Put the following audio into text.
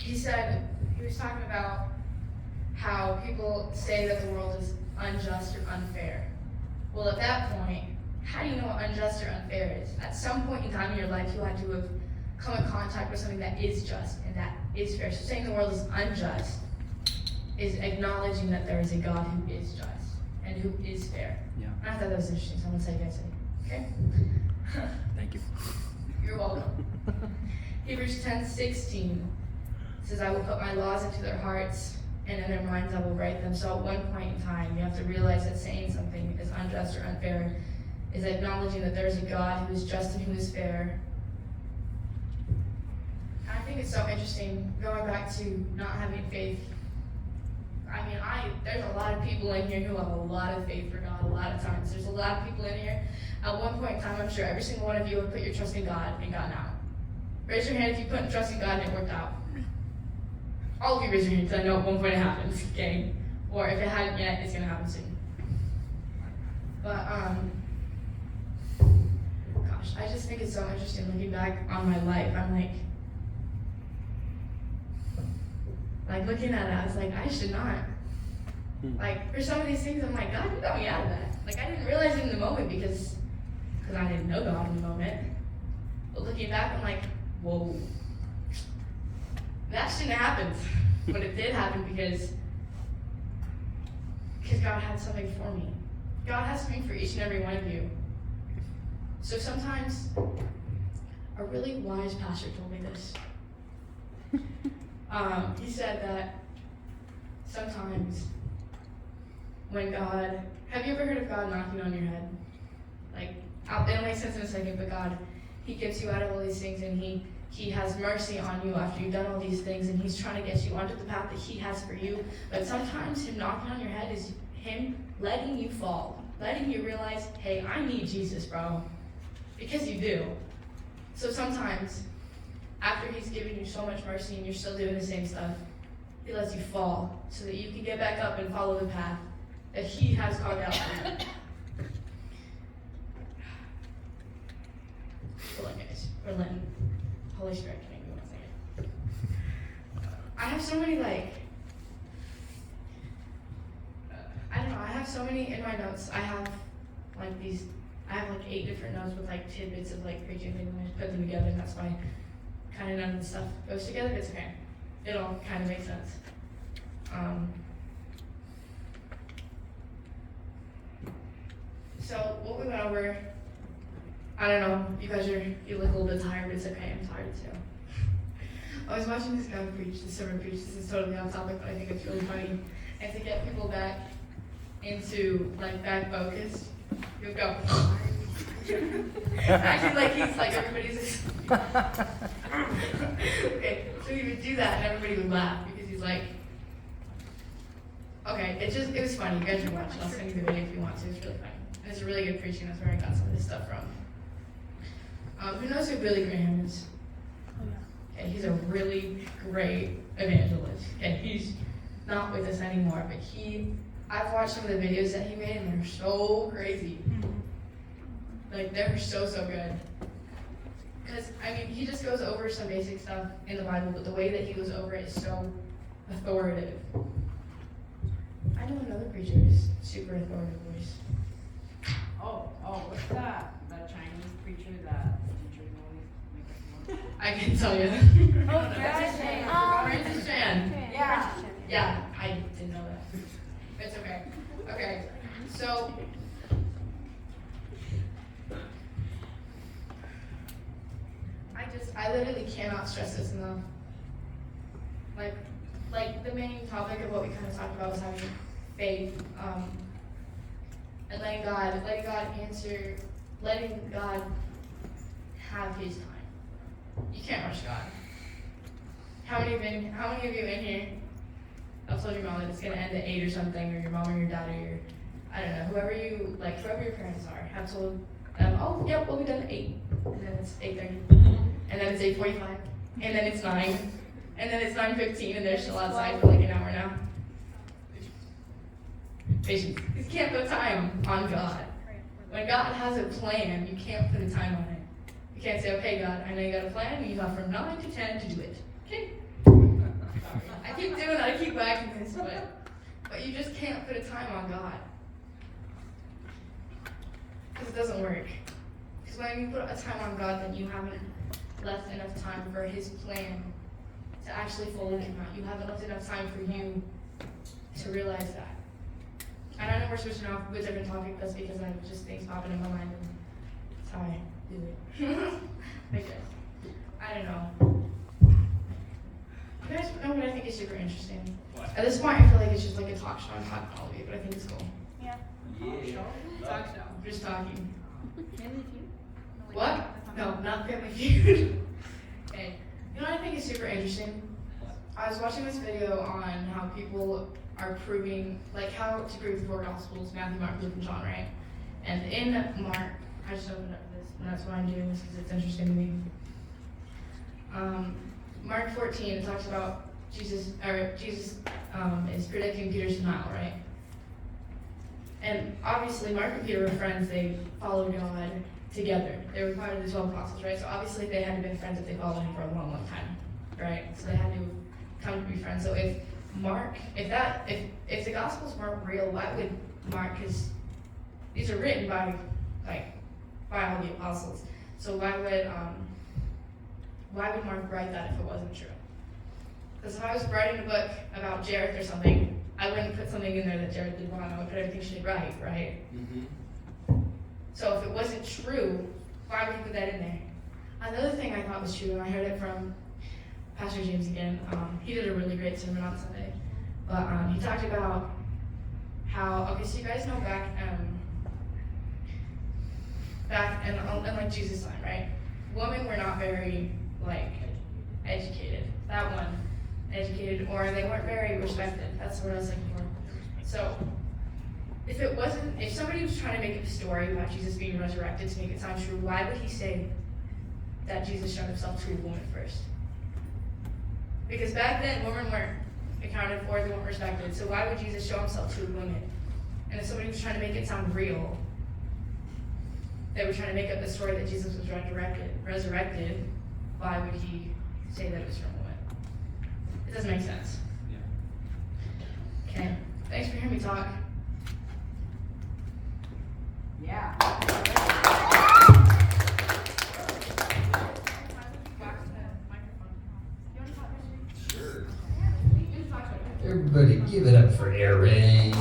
he was talking about how people say that the world is unjust or unfair. Well, at that point, how do you know what unjust or unfair is? At some point in time in your life, you had to have come in contact with something that is just and that is fair. So saying the world is unjust is acknowledging that there is a God who is just and who is fair. Yeah. I thought that was interesting, so I'm going to say you guys okay? Thank you. You're welcome. Hebrews 10:16 says, I will put my laws into their hearts, and in their minds I will write them. So at one point in time, you have to realize that saying something is unjust or unfair is acknowledging that there is a God who is just and who is fair. And I think it's so interesting, going back to not having faith. I mean, there's a lot of people in here who have a lot of faith for God a lot of times. There's a lot of people in here. At one point in time, I'm sure every single one of you have put your trust in God and gotten out. Raise your hand if you put your trust in God and it worked out. All of you raise your hand, because I know at one point it happens, okay? Or if it hadn't yet, it's going to happen soon. But, gosh, I just think it's so interesting looking back on my life. I'm like looking at it, I was like, I should not. Like, for some of these things, I'm like, God, you got me out of that. Like, I didn't realize it in the moment because I didn't know God in the moment. But looking back, I'm like, whoa. That shouldn't have happened. But it did happen because God had something for me. God has something for each and every one of you. So sometimes, a really wise pastor told me this. He said that sometimes when God, have you ever heard of God knocking on your head? Like, it'll make sense in a second, but God, He gives you out of all these things, and He has mercy on you after you've done all these things, and He's trying to get you onto the path that He has for you. But sometimes Him knocking on your head is Him letting you fall, letting you realize, hey, I need Jesus, bro. Because you do. So sometimes, after He's given you so much mercy and you're still doing the same stuff, He lets you fall so that you can get back up and follow the path that He has carved out for you. Hold on, guys. We're letting Holy Spirit, can I give me 1 second? I have so many, I don't know, I have so many in my notes. I have 8 different notes with tidbits of preaching things, and I just put them together, and that's why kind of none of the stuff goes together, but it's okay. It all kind of makes sense. So what we went over, I don't know, you look a little bit tired, but it's okay, I'm tired too. I was watching this guy preach, this sermon preach, this is totally off topic, but I think it's really funny. And to get people back into, back focused, you'll go, acting he's everybody's okay, so he would do that and everybody would laugh because he's like, okay, it was funny. You guys should watch it. I'll send you the video if you want to. It's really funny. And it's a really good preaching. That's where I got some of this stuff from. Who knows who Billy Graham is? Oh, yeah. Okay, he's a really great evangelist. Okay, he's not with us anymore, but I've watched some of the videos that he made and they're so crazy. They're so good. Because, he just goes over some basic stuff in the Bible, but the way that he goes over it is so authoritative. I know another preacher who's super authoritative voice. Oh, what's that? That Chinese preacher that teachers always make us I can tell you. Francis Chan. Yeah, I didn't know that. It's okay. Okay, so I literally cannot stress this enough. The main topic of what we kind of talked about was having faith, and letting God answer, letting God have His time. You can't rush God. How many of you in here have told your mom that it's gonna end at 8 or something, or your mom or your dad or your, I don't know, whoever your parents are, have told them, oh, yep, we'll be done at 8, and then it's 8:30, and then it's 8:45, and then it's 9, and then it's 9:15, and they're still outside for an hour now. Patience. You can't put time on God. When God has a plan, you can't put a time on it. You can't say, okay, God, I know you got a plan, and you have from 9 to 10 to do it. Okay? back in this, but you just can't put a time on God. Because it doesn't work. Because when you put a time on God, then you haven't left enough time for his plan to actually fully come out. You haven't left enough time for you to realize that. And I know we're switching off with a different topic, that's because I have just things popping in my mind, and that's how I do it. I guess. I don't know. You guys know what I think is super interesting? What? At this point, I feel like it's just like a talk show. I'm talking to all of you, but I think it's cool. Yeah. Talk show. I'm just talking. Family Feud? What? No, not Family Feud. Okay. You know what I think is super interesting? I was watching this video on how people are proving, like how to prove the four Gospels, Matthew, Mark, Luke, and John, right? And in Mark, I just opened up this, and that's why I'm doing this, because it's interesting to me. Mark 14, it talks about Jesus is predicting Peter's denial, right? And obviously, Mark and Peter were friends. They followed God together. They were part of the 12 apostles, right? So obviously, they had to have been friends if they followed him for a long, long time, right? So they had to come to be friends. So if the Gospels weren't real, why would Mark? Because these are written by all the apostles. So why would Mark write that if it wasn't true? Because if I was writing a book about Jared or something, I wouldn't put something in there that Jared did wrong. I would put everything she did right, right? Mm-hmm. So if it wasn't true, why would he put that in there? Another thing I thought was true, and I heard it from Pastor James again. He did a really great sermon on Sunday, but he talked about how, okay, so you guys know back in like Jesus' time, right? Women were not very educated. That one, educated, or they weren't very respected. That's what I was looking for. So if somebody was trying to make up a story about Jesus being resurrected to make it sound true, why would he say that Jesus showed himself to a woman first? Because back then, women weren't accounted for, they weren't respected. So why would Jesus show himself to a woman? And if somebody was trying to make it sound real, they were trying to make up the story that Jesus was resurrected, why would he say that it was from a woman? It doesn't make sense. Yeah. Okay, thanks for hearing me talk. Yeah. Sure. Everybody give it up for airyn.